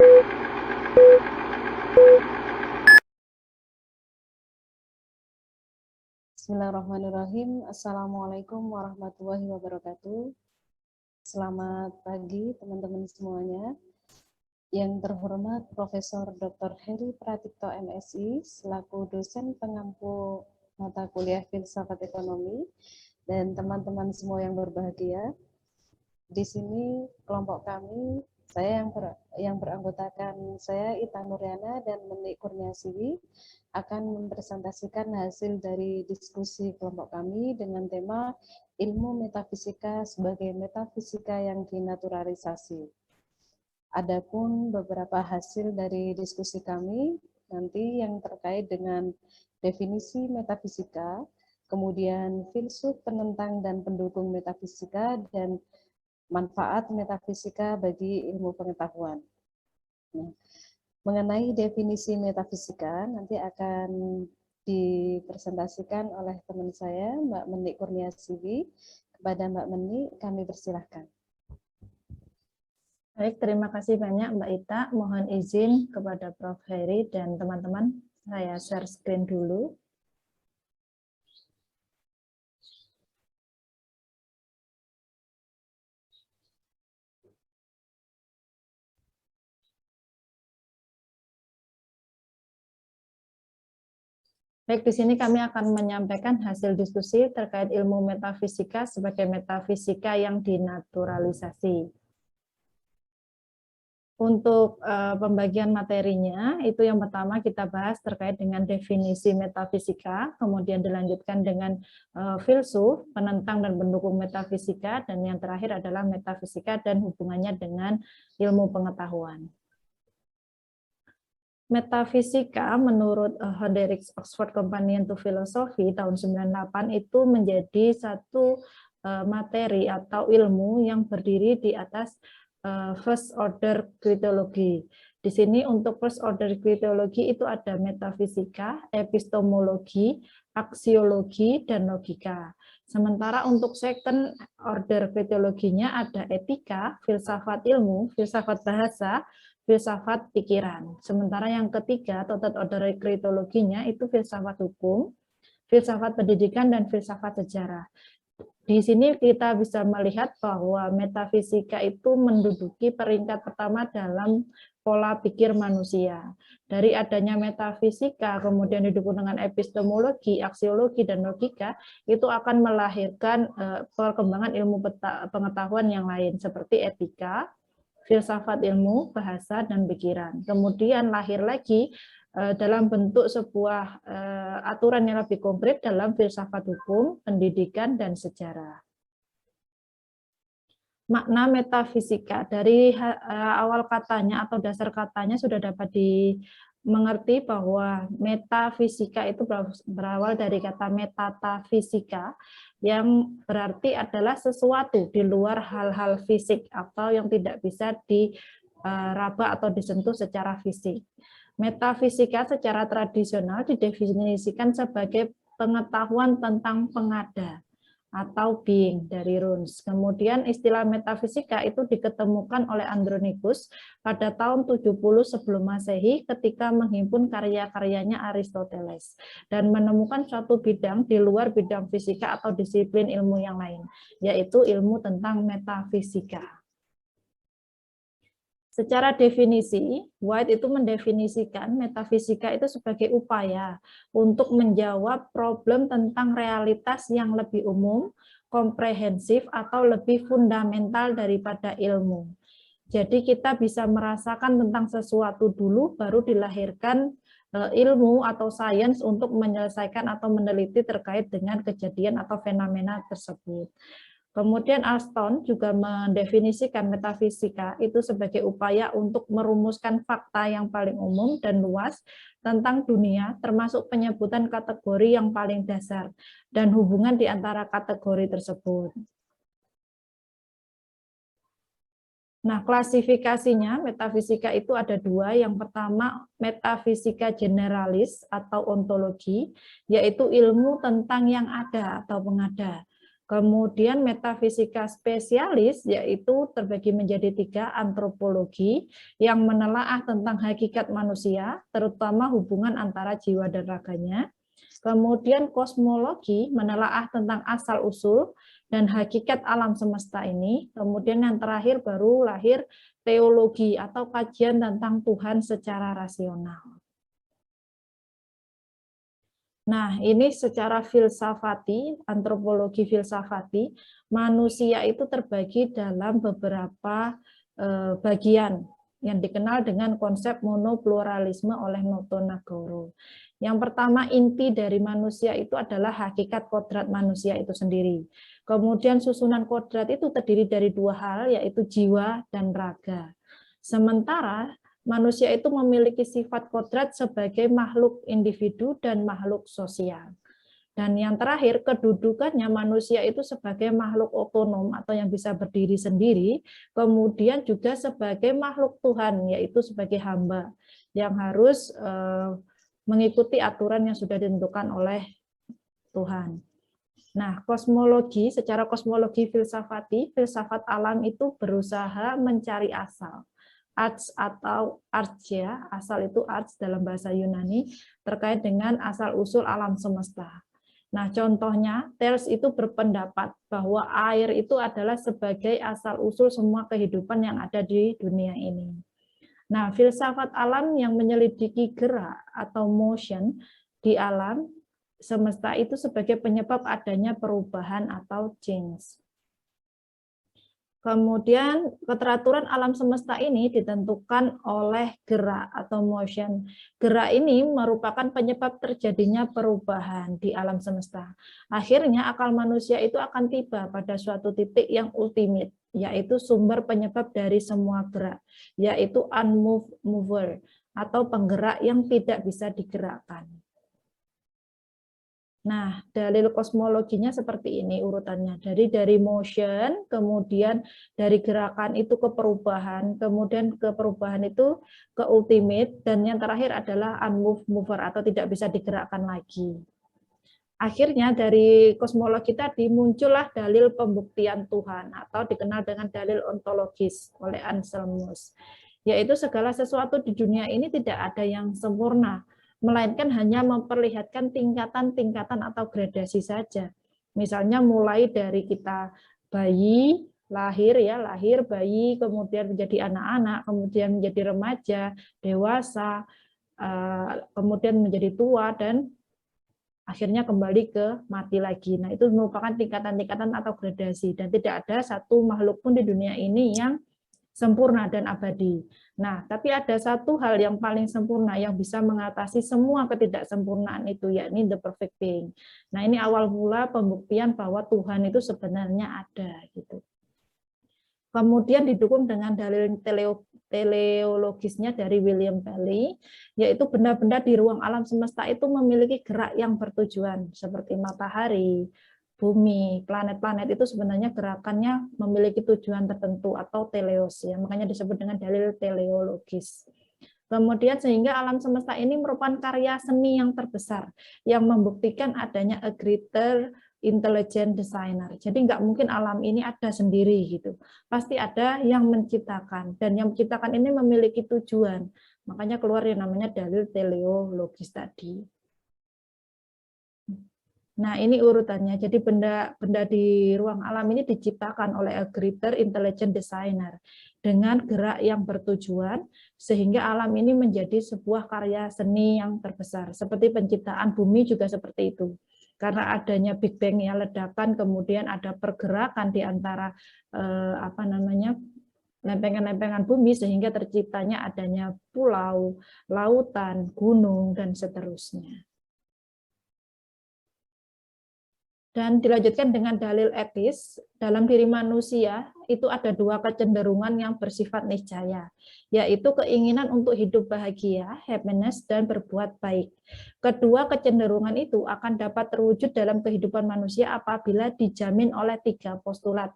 Bismillahirrahmanirrahim. Assalamualaikum warahmatullahi wabarakatuh. Selamat pagi teman-teman semuanya. Yang terhormat Profesor Dr. Heri Pratikto MSI selaku dosen pengampu mata kuliah Filsafat Ekonomi dan teman-teman semua yang berbahagia. Di sini kelompok kami, saya yang beranggotakan saya Ita Nuriana dan Menik Kurniasiwi akan mempresentasikan hasil dari diskusi kelompok kami dengan tema ilmu metafisika sebagai metafisika yang dinaturalisasi. Adapun beberapa hasil dari diskusi kami nanti yang terkait dengan definisi metafisika, kemudian filsuf penentang dan pendukung metafisika, dan manfaat metafisika bagi ilmu pengetahuan. Nah, mengenai definisi metafisika nanti akan dipresentasikan oleh teman saya, Mbak Menik Kurniasiwi. Kepada Mbak Menik, kami persilahkan. Baik, terima kasih banyak Mbak Ita. Mohon izin kepada Prof. Heri dan teman-teman, saya share screen dulu. Baik, di sini kami akan menyampaikan hasil diskusi terkait ilmu metafisika sebagai metafisika yang dinaturalisasi. Untuk pembagian materinya, itu yang pertama kita bahas terkait dengan definisi metafisika, kemudian dilanjutkan dengan filsuf, penentang dan pendukung metafisika, dan yang terakhir adalah metafisika dan hubungannya dengan ilmu pengetahuan. Metafisika menurut Hoderick's Oxford Companion to Philosophy tahun 98 itu menjadi satu materi atau ilmu yang berdiri di atas first order kritologi. Di sini untuk first order kritologi itu ada metafisika, epistemologi, aksiologi, dan logika. Sementara untuk second order kritologinya ada etika, filsafat ilmu, filsafat bahasa, filsafat pikiran. Sementara yang ketiga, atau third order kritologinya itu filsafat hukum, filsafat pendidikan, dan filsafat sejarah. Di sini kita bisa melihat bahwa metafisika itu menduduki peringkat pertama dalam pola pikir manusia. Dari adanya metafisika, kemudian didukung dengan epistemologi, aksiologi, dan logika, itu akan melahirkan perkembangan ilmu pengetahuan yang lain, seperti etika, filsafat ilmu, bahasa, dan pikiran. Kemudian lahir lagi dalam bentuk sebuah aturan yang lebih konkret dalam filsafat hukum, pendidikan, dan sejarah. Makna metafisika dari awal katanya atau dasar katanya sudah dapat dimengerti bahwa metafisika itu berawal dari kata metatafisika, yang berarti adalah sesuatu di luar hal-hal fisik atau yang tidak bisa diraba atau disentuh secara fisik. Metafisika secara tradisional didefinisikan sebagai pengetahuan tentang pengada atau being dari Runs. Kemudian istilah metafisika itu diketemukan oleh Andronicus pada tahun 70 sebelum Masehi ketika menghimpun karya-karyanya Aristoteles dan menemukan suatu bidang di luar bidang fisika atau disiplin ilmu yang lain, yaitu ilmu tentang metafisika. Secara definisi, White itu mendefinisikan metafisika itu sebagai upaya untuk menjawab problem tentang realitas yang lebih umum, komprehensif, atau lebih fundamental daripada ilmu. Jadi kita bisa merasakan tentang sesuatu dulu, baru dilahirkan ilmu atau sains untuk menyelesaikan atau meneliti terkait dengan kejadian atau fenomena tersebut. Kemudian Alston juga mendefinisikan metafisika itu sebagai upaya untuk merumuskan fakta yang paling umum dan luas tentang dunia, termasuk penyebutan kategori yang paling dasar dan hubungan di antara kategori tersebut. Nah, klasifikasinya metafisika itu ada dua. Yang pertama, metafisika generalis atau ontologi, yaitu ilmu tentang yang ada atau pengada. Kemudian metafisika spesialis yaitu terbagi menjadi 3, antropologi yang menelaah tentang hakikat manusia, terutama hubungan antara jiwa dan raganya. Kemudian kosmologi menelaah tentang asal-usul dan hakikat alam semesta ini. Kemudian yang terakhir baru lahir teologi atau kajian tentang Tuhan secara rasional. Nah, ini secara filsafati, antropologi filsafati, manusia itu terbagi dalam beberapa bagian yang dikenal dengan konsep monopluralisme oleh Noto Nagoro. Yang pertama, inti dari manusia itu adalah hakikat kodrat manusia itu sendiri. Kemudian susunan kodrat itu terdiri dari 2 hal, yaitu jiwa dan raga. Sementara manusia itu memiliki sifat kodrat sebagai makhluk individu dan makhluk sosial. Dan yang terakhir, kedudukannya manusia itu sebagai makhluk otonom atau yang bisa berdiri sendiri, kemudian juga sebagai makhluk Tuhan, yaitu sebagai hamba yang harus mengikuti aturan yang sudah ditentukan oleh Tuhan. Nah, kosmologi, secara kosmologi filsafati, filsafat alam itu berusaha mencari asal. Arts atau archia, asal itu arts dalam bahasa Yunani, terkait dengan asal-usul alam semesta. Nah, contohnya, Thales itu berpendapat bahwa air itu adalah sebagai asal-usul semua kehidupan yang ada di dunia ini. Nah, filsafat alam yang menyelidiki gerak atau motion di alam semesta itu sebagai penyebab adanya perubahan atau change. Kemudian keteraturan alam semesta ini ditentukan oleh gerak atau motion. Gerak ini merupakan penyebab terjadinya perubahan di alam semesta. Akhirnya akal manusia itu akan tiba pada suatu titik yang ultimate, yaitu sumber penyebab dari semua gerak, yaitu unmoved mover atau penggerak yang tidak bisa digerakkan. Nah, dalil kosmologinya seperti ini urutannya. Dari motion, kemudian dari gerakan itu ke perubahan, kemudian ke perubahan itu ke ultimate, dan yang terakhir adalah unmoved mover atau tidak bisa digerakkan lagi. Akhirnya dari kosmologi tadi muncullah dalil pembuktian Tuhan atau dikenal dengan dalil ontologis oleh Anselmus, yaitu segala sesuatu di dunia ini tidak ada yang sempurna, melainkan hanya memperlihatkan tingkatan-tingkatan atau gradasi saja. Misalnya mulai dari kita bayi, lahir bayi, kemudian menjadi anak-anak, kemudian menjadi remaja, dewasa, kemudian menjadi tua, dan akhirnya kembali ke mati lagi. Nah, itu merupakan tingkatan-tingkatan atau gradasi, dan tidak ada satu makhluk pun di dunia ini yang sempurna dan abadi. Nah, tapi ada satu hal yang paling sempurna yang bisa mengatasi semua ketidaksempurnaan itu, yakni the perfect being. Nah, ini awal mula pembuktian bahwa Tuhan itu sebenarnya ada gitu. Kemudian didukung dengan dalil teleologisnya dari William Paley, yaitu benda-benda di ruang alam semesta itu memiliki gerak yang bertujuan, seperti matahari, bumi, planet-planet itu sebenarnya gerakannya memiliki tujuan tertentu atau teleos, ya, makanya disebut dengan dalil teleologis. Kemudian sehingga alam semesta ini merupakan karya seni yang terbesar yang membuktikan adanya a greater intelligent designer. Jadi nggak mungkin alam ini ada sendiri gitu. Pasti ada yang menciptakan, dan yang menciptakan ini memiliki tujuan. Makanya keluar yang namanya dalil teleologis tadi. Nah, ini urutannya. Jadi benda di ruang alam ini diciptakan oleh a greater intelligent designer dengan gerak yang bertujuan, sehingga alam ini menjadi sebuah karya seni yang terbesar. Seperti penciptaan bumi juga seperti itu. Karena adanya Big Bang, ya, ledakan, kemudian ada pergerakan di antara lempengan-lempengan bumi, sehingga terciptanya adanya pulau, lautan, gunung, dan seterusnya. Dan dilanjutkan dengan dalil etis, dalam diri manusia itu ada 2 kecenderungan yang bersifat niscaya, yaitu keinginan untuk hidup bahagia, happiness, dan berbuat baik. Kedua kecenderungan itu akan dapat terwujud dalam kehidupan manusia apabila dijamin oleh 3 postulat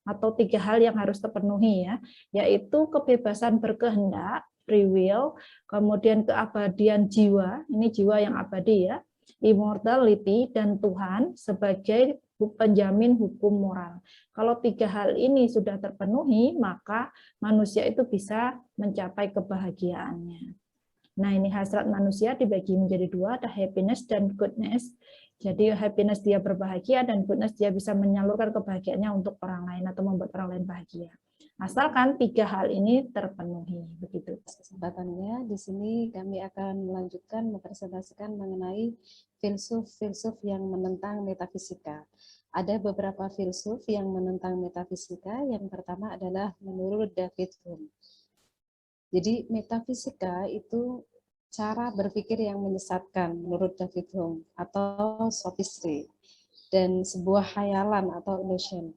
atau 3 hal yang harus terpenuhi, ya, yaitu kebebasan berkehendak, free will, kemudian keabadian jiwa, ini jiwa yang abadi, ya, immortality, dan Tuhan sebagai penjamin hukum moral. Kalau tiga hal ini sudah terpenuhi, maka manusia itu bisa mencapai kebahagiaannya. Nah, ini hasrat manusia dibagi menjadi dua, ada happiness dan goodness. Jadi happiness dia berbahagia dan goodness dia bisa menyalurkan kebahagiaannya untuk orang lain atau membuat orang lain bahagia. Asalkan tiga hal ini terpenuhi, begitu. Kesempatannya di sini kami akan melanjutkan mempresentasikan mengenai filsuf-filsuf yang menentang metafisika. Ada beberapa filsuf yang menentang metafisika. Yang pertama adalah menurut David Hume. Jadi metafisika itu cara berpikir yang menyesatkan menurut David Hume atau sophistry dan sebuah khayalan atau illusion.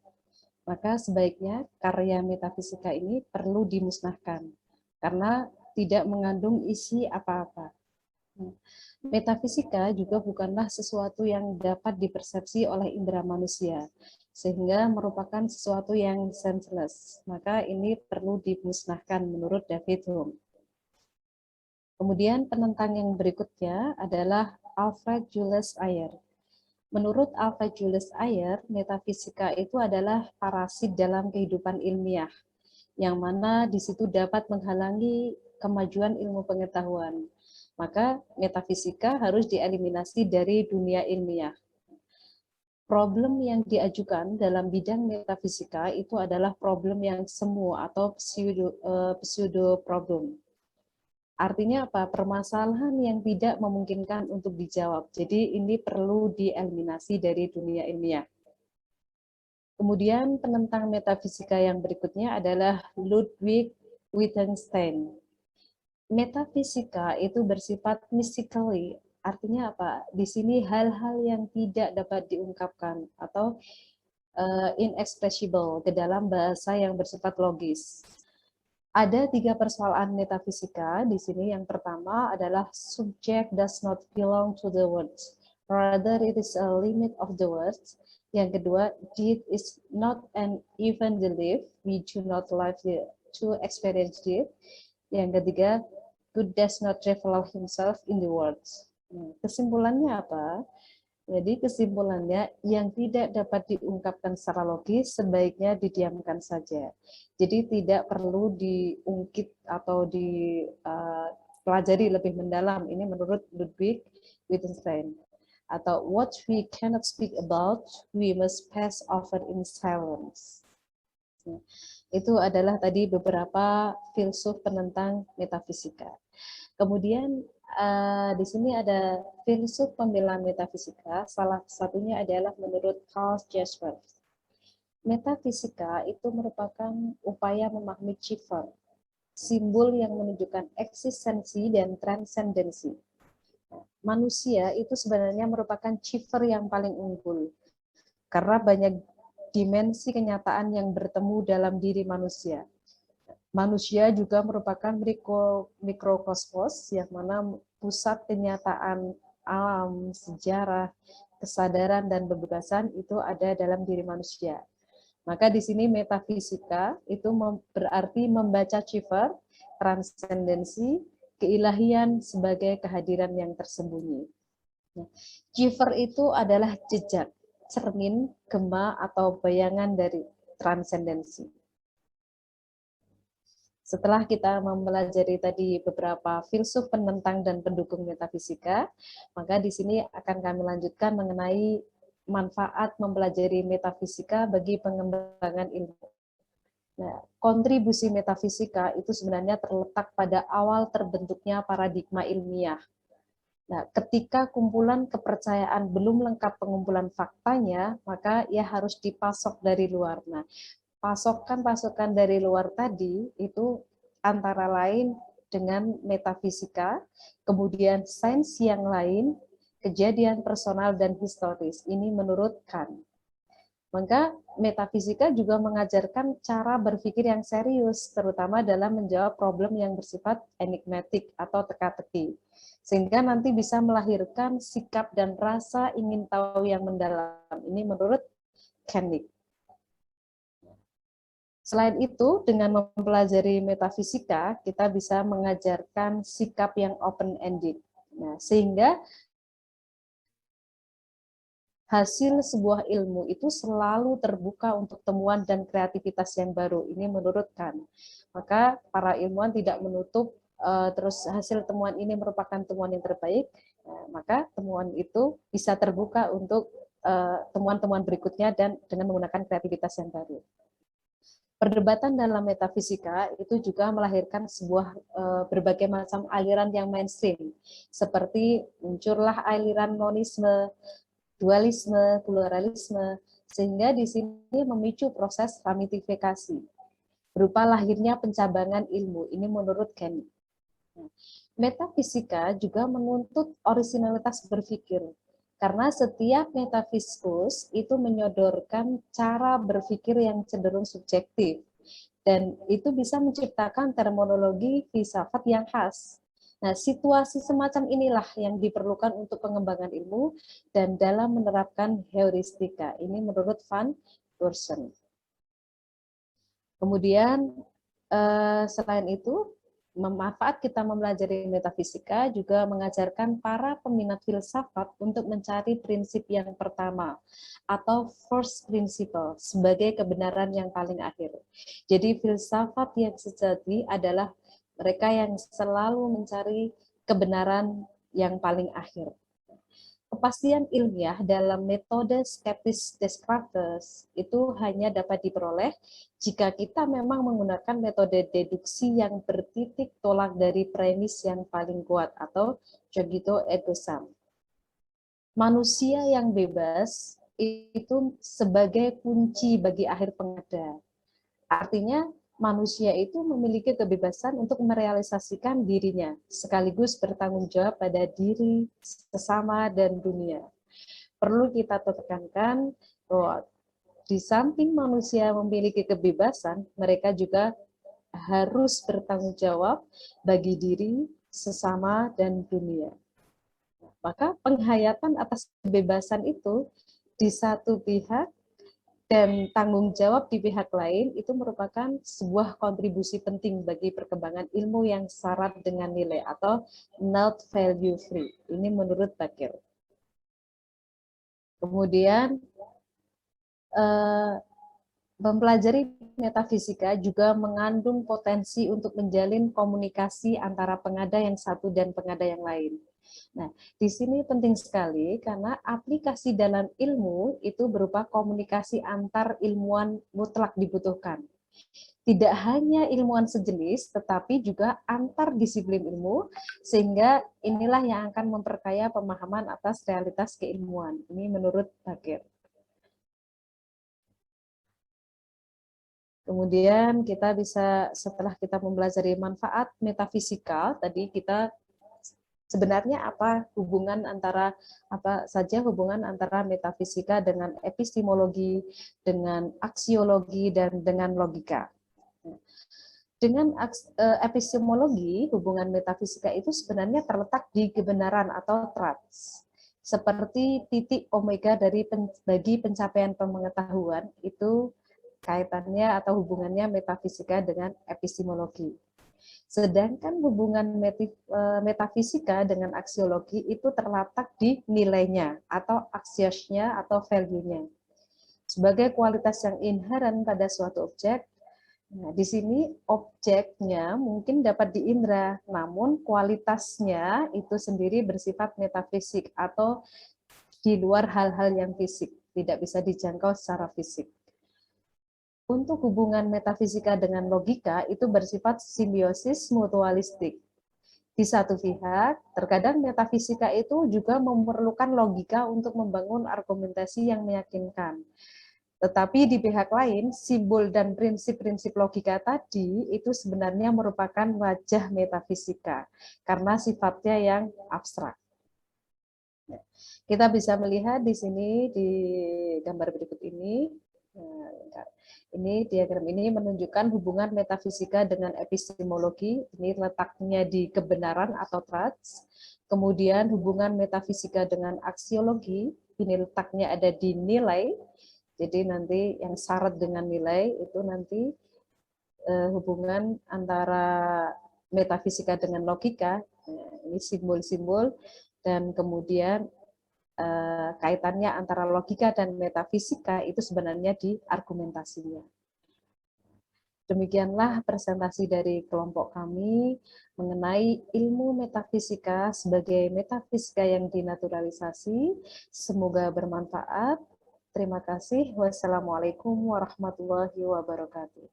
Maka sebaiknya karya metafisika ini perlu dimusnahkan karena tidak mengandung isi apa-apa. Metafisika juga bukanlah sesuatu yang dapat dipersepsi oleh indera manusia, sehingga merupakan sesuatu yang senseless. Maka ini perlu dimusnahkan menurut David Hume. Kemudian penentang yang berikutnya adalah Alfred Julius Ayer. Menurut Alfred Julius Ayer, metafisika itu adalah parasit dalam kehidupan ilmiah, yang mana di situ dapat menghalangi kemajuan ilmu pengetahuan. Maka metafisika harus dieliminasi dari dunia ilmiah. Problem yang diajukan dalam bidang metafisika itu adalah problem yang semu atau pseudo problem. Artinya apa? Permasalahan yang tidak memungkinkan untuk dijawab. Jadi ini perlu dieliminasi dari dunia ilmiah. Kemudian penentang metafisika yang berikutnya adalah Ludwig Wittgenstein. Metafisika itu bersifat mystically. Artinya apa? Di sini hal-hal yang tidak dapat diungkapkan atau inexpressible ke dalam bahasa yang bersifat logis. Ada tiga persoalan metafisika di sini. Yang pertama adalah subject does not belong to the words, rather it is a limit of the words. Yang kedua, deed is not an event belief, we do not live to experience deed. Yang ketiga, God does not reveal himself in the words. Kesimpulannya apa? Jadi kesimpulannya yang tidak dapat diungkapkan secara logis sebaiknya didiamkan saja. Jadi tidak perlu diungkit atau dipelajari lebih mendalam. Ini menurut Ludwig Wittgenstein. Atau what we cannot speak about, we must pass over in silence. Itu adalah tadi beberapa filsuf penentang metafisika. Kemudian di sini ada filsuf pembela metafisika, salah satunya adalah menurut Karl Jaspers. Metafisika itu merupakan upaya memahami cipher, simbol yang menunjukkan eksistensi dan transendensi. Manusia itu sebenarnya merupakan cipher yang paling unggul, karena banyak dimensi kenyataan yang bertemu dalam diri manusia. Manusia juga merupakan mikrokosmos yang mana pusat kenyataan alam, sejarah, kesadaran, dan kebebasan itu ada dalam diri manusia. Maka di sini metafisika itu berarti membaca cipher, transendensi, keilahian sebagai kehadiran yang tersembunyi. Cipher itu adalah jejak, cermin, gema, atau bayangan dari transendensi. Setelah kita mempelajari tadi beberapa filsuf penentang dan pendukung metafisika, maka di sini akan kami lanjutkan mengenai manfaat mempelajari metafisika bagi pengembangan ilmu. Nah, kontribusi metafisika itu sebenarnya terletak pada awal terbentuknya paradigma ilmiah. Nah, ketika kumpulan kepercayaan belum lengkap pengumpulan faktanya, maka ia harus dipasok dari luar. Nah, pasokan-pasokan dari luar tadi itu antara lain dengan metafisika, kemudian sains yang lain, kejadian personal dan historis. Ini menurut Kant. Maka metafisika juga mengajarkan cara berpikir yang serius, terutama dalam menjawab problem yang bersifat enigmatik atau teka-teki, sehingga nanti bisa melahirkan sikap dan rasa ingin tahu yang mendalam. Ini menurut Kant. Selain itu, dengan mempelajari metafisika, kita bisa mengajarkan sikap yang open-ended. Nah, sehingga hasil sebuah ilmu itu selalu terbuka untuk temuan dan kreativitas yang baru. Ini menurut Kant. Maka para ilmuwan tidak menutup terus hasil temuan ini merupakan temuan yang terbaik, maka temuan itu bisa terbuka untuk temuan-temuan berikutnya dan dengan menggunakan kreativitas yang baru. Perdebatan dalam metafisika itu juga melahirkan sebuah berbagai macam aliran yang mainstream, seperti muncullah aliran monisme, dualisme, pluralisme, sehingga di sini memicu proses ramifikasi berupa lahirnya pencabangan ilmu. Ini menurut Kant. Metafisika juga menuntut orisinalitas berpikir, karena setiap metafiskus itu menyodorkan cara berpikir yang cenderung subjektif, dan itu bisa menciptakan terminologi filsafat yang khas. Nah, situasi semacam inilah yang diperlukan untuk pengembangan ilmu dan dalam menerapkan heuristika. Ini menurut Van Dorsen. Kemudian, selain itu, manfaat kita mempelajari metafisika juga mengajarkan para peminat filsafat untuk mencari prinsip yang pertama atau first principle sebagai kebenaran yang paling akhir. Jadi filsafat yang sejati adalah mereka yang selalu mencari kebenaran yang paling akhir. Kepastian ilmiah dalam metode skeptis Descartes itu hanya dapat diperoleh jika kita memang menggunakan metode deduksi yang bertitik tolak dari premis yang paling kuat atau cogito ergo sum. Manusia yang bebas itu sebagai kunci bagi akhir pengada. Artinya manusia itu memiliki kebebasan untuk merealisasikan dirinya, sekaligus bertanggung jawab pada diri, sesama, dan dunia. Perlu kita tekankan bahwa di samping manusia memiliki kebebasan, mereka juga harus bertanggung jawab bagi diri, sesama, dan dunia. Maka penghayatan atas kebebasan itu di satu pihak dan tanggung jawab di pihak lain itu merupakan sebuah kontribusi penting bagi perkembangan ilmu yang syarat dengan nilai atau not value free. Ini menurut Bakir. Kemudian mempelajari metafisika juga mengandung potensi untuk menjalin komunikasi antara pengada yang satu dan pengada yang lain. Nah, di sini penting sekali karena aplikasi dalam ilmu itu berupa komunikasi antar ilmuwan mutlak dibutuhkan. Tidak hanya ilmuwan sejenis, tetapi juga antar disiplin ilmu, sehingga inilah yang akan memperkaya pemahaman atas realitas keilmuan. Ini menurut Bakir. Kemudian kita bisa, setelah kita mempelajari manfaat metafisikal, tadi kita sebenarnya apa saja hubungan antara metafisika dengan epistemologi, dengan aksiologi, dan dengan logika. Dengan epistemologi, hubungan metafisika itu sebenarnya terletak di kebenaran atau truth. Seperti titik omega bagi pencapaian pengetahuan, itu kaitannya atau hubungannya metafisika dengan epistemologi. Sedangkan hubungan metafisika dengan aksiologi itu terletak di nilainya atau aksiosnya atau value-nya. Sebagai kualitas yang inheren pada suatu objek, nah, di sini objeknya mungkin dapat diindra, namun kualitasnya itu sendiri bersifat metafisik atau di luar hal-hal yang fisik, tidak bisa dijangkau secara fisik. Untuk hubungan metafisika dengan logika itu bersifat simbiosis mutualistik. Di satu pihak, terkadang metafisika itu juga memerlukan logika untuk membangun argumentasi yang meyakinkan. Tetapi di pihak lain, simbol dan prinsip-prinsip logika tadi itu sebenarnya merupakan wajah metafisika, karena sifatnya yang abstrak. Kita bisa melihat di sini di gambar berikut ini. Ini diagram ini menunjukkan hubungan metafisika dengan epistemologi. Ini letaknya di kebenaran atau truth. Kemudian hubungan metafisika dengan aksiologi. Ini letaknya ada di nilai. Jadi nanti yang syarat dengan nilai itu nanti hubungan antara metafisika dengan logika. Ini simbol-simbol dan kemudian kaitannya antara logika dan metafisika itu sebenarnya di argumentasinya. Demikianlah presentasi dari kelompok kami mengenai ilmu metafisika sebagai metafisika yang dinaturalisasi. Semoga bermanfaat. Terima kasih. Wassalamualaikum warahmatullahi wabarakatuh.